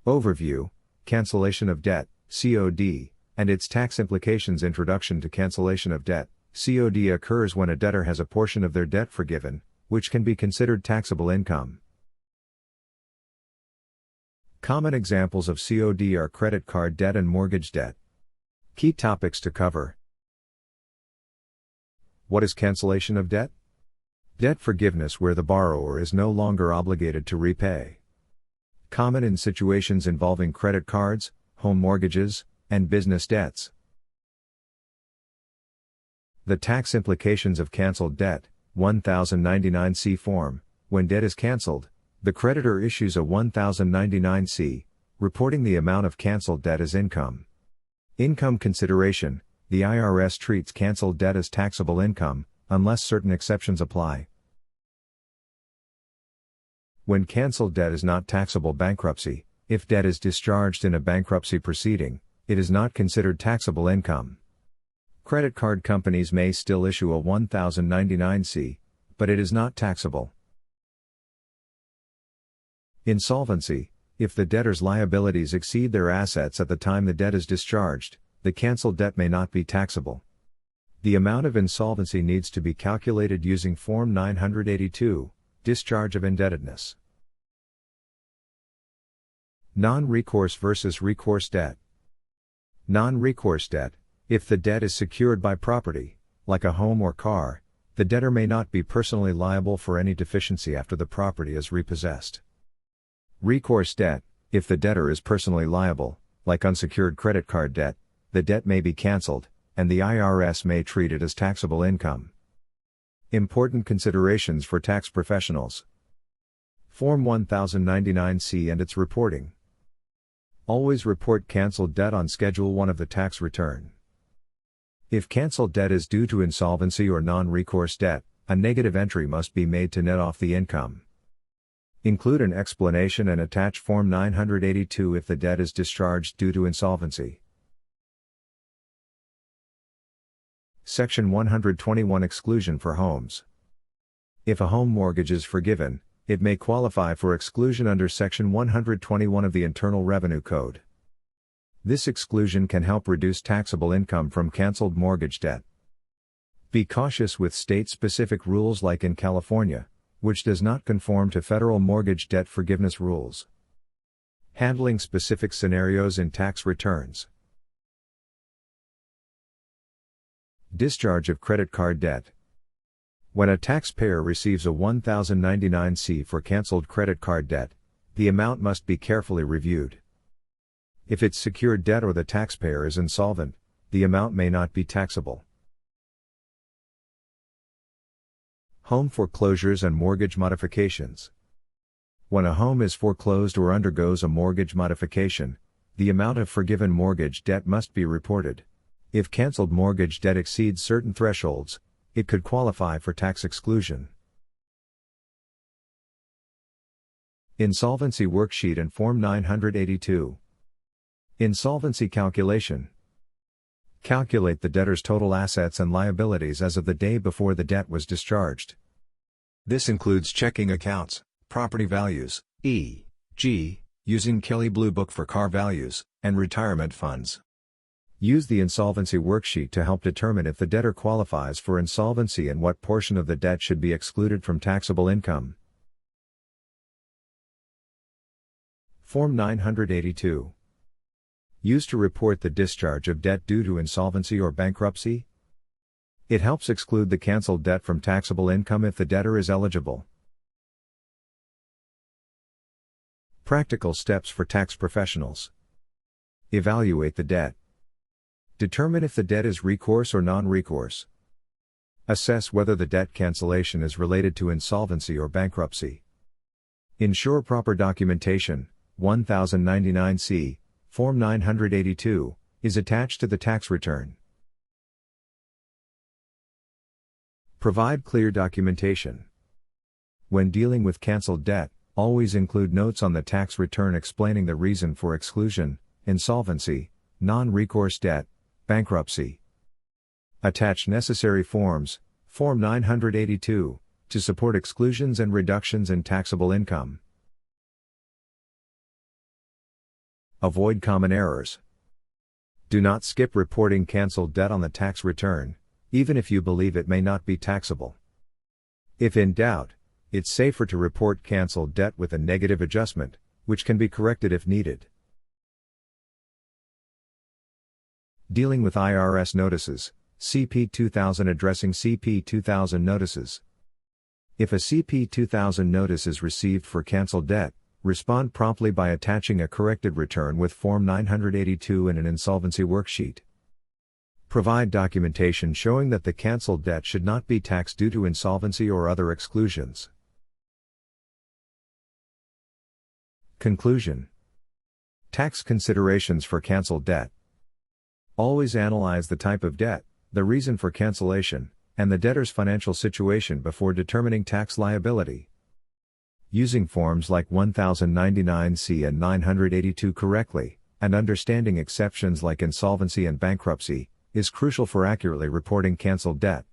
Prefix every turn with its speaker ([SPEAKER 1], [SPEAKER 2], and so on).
[SPEAKER 1] Overview, Cancellation of Debt, COD, and its tax implications. Introduction to cancellation of debt. COD occurs when a debtor has a portion of their debt forgiven, which can be considered taxable income. Common examples of COD are credit card debt and mortgage debt. Key topics to cover. What is cancellation of debt? Debt forgiveness where the borrower is no longer obligated to repay. Common in situations involving credit cards, home mortgages, and business debts. The tax implications of canceled debt. 1099-C form. When debt is canceled, the creditor issues a 1099-C, reporting the amount of canceled debt as income. Income consideration. The IRS treats canceled debt as taxable income, unless certain exceptions apply. When canceled debt is not taxable. Bankruptcy. If debt is discharged in a bankruptcy proceeding, it is not considered taxable income. Credit card companies may still issue a 1099-C, but it is not taxable. Insolvency. If the debtor's liabilities exceed their assets at the time the debt is discharged, the canceled debt may not be taxable. The amount of insolvency needs to be calculated using Form 982, Discharge of Indebtedness. Non-recourse versus recourse debt. Non-recourse debt. If the debt is secured by property, like a home or car, the debtor may not be personally liable for any deficiency after the property is repossessed. Recourse debt. If the debtor is personally liable, like unsecured credit card debt, the debt may be canceled, and the IRS may treat it as taxable income. Important considerations for tax professionals. Form 1099-C and its reporting. Always report canceled debt on Schedule 1 of the tax return. If canceled debt is due to insolvency or non-recourse debt, a negative entry must be made to net off the income. Include an explanation and attach Form 982 if the debt is discharged due to insolvency. Section 121 Exclusion for homes. If a home mortgage is forgiven, it may qualify for exclusion under Section 121 of the Internal Revenue Code. This exclusion can help reduce taxable income from canceled mortgage debt. Be cautious with state-specific rules like in California, which does not conform to federal mortgage debt forgiveness rules. Handling specific scenarios in tax returns. Discharge of credit card debt. When a taxpayer receives a 1099-C for canceled credit card debt, the amount must be carefully reviewed. If it's secured debt or the taxpayer is insolvent, the amount may not be taxable. Home foreclosures and mortgage modifications. When a home is foreclosed or undergoes a mortgage modification, the amount of forgiven mortgage debt must be reported. If canceled mortgage debt exceeds certain thresholds, it could qualify for tax exclusion. Insolvency Worksheet and Form 982. Insolvency Calculation. Calculate the debtor's total assets and liabilities as of the day before the debt was discharged. This includes checking accounts, property values, e.g., using Kelley Blue Book for car values, and retirement funds. Use the Insolvency Worksheet to help determine if the debtor qualifies for insolvency and what portion of the debt should be excluded from taxable income. Form 982. Used to report the discharge of debt due to insolvency or bankruptcy. It helps exclude the canceled debt from taxable income if the debtor is eligible. Practical steps for tax professionals. Evaluate the debt. Determine if the debt is recourse or non-recourse. Assess whether the debt cancellation is related to insolvency or bankruptcy. Ensure proper documentation. 1099-C, Form 982, is attached to the tax return. Provide clear documentation. When dealing with canceled debt, always include notes on the tax return explaining the reason for exclusion, insolvency, non-recourse debt, bankruptcy. Attach necessary forms, Form 982, to support exclusions and reductions in taxable income. Avoid common errors. Do not skip reporting canceled debt on the tax return, even if you believe it may not be taxable. If in doubt, it's safer to report canceled debt with a negative adjustment, which can be corrected if needed. Dealing with IRS notices, CP 2000 addressing CP 2000 notices. If a CP 2000 notice is received for canceled debt, respond promptly by attaching a corrected return with Form 982 and an insolvency worksheet. Provide documentation showing that the canceled debt should not be taxed due to insolvency or other exclusions. Conclusion. Tax considerations for canceled debt. Always analyze the type of debt, the reason for cancellation, and the debtor's financial situation before determining tax liability. Using forms like 1099-C and 982 correctly, and understanding exceptions like insolvency and bankruptcy, is crucial for accurately reporting canceled debt.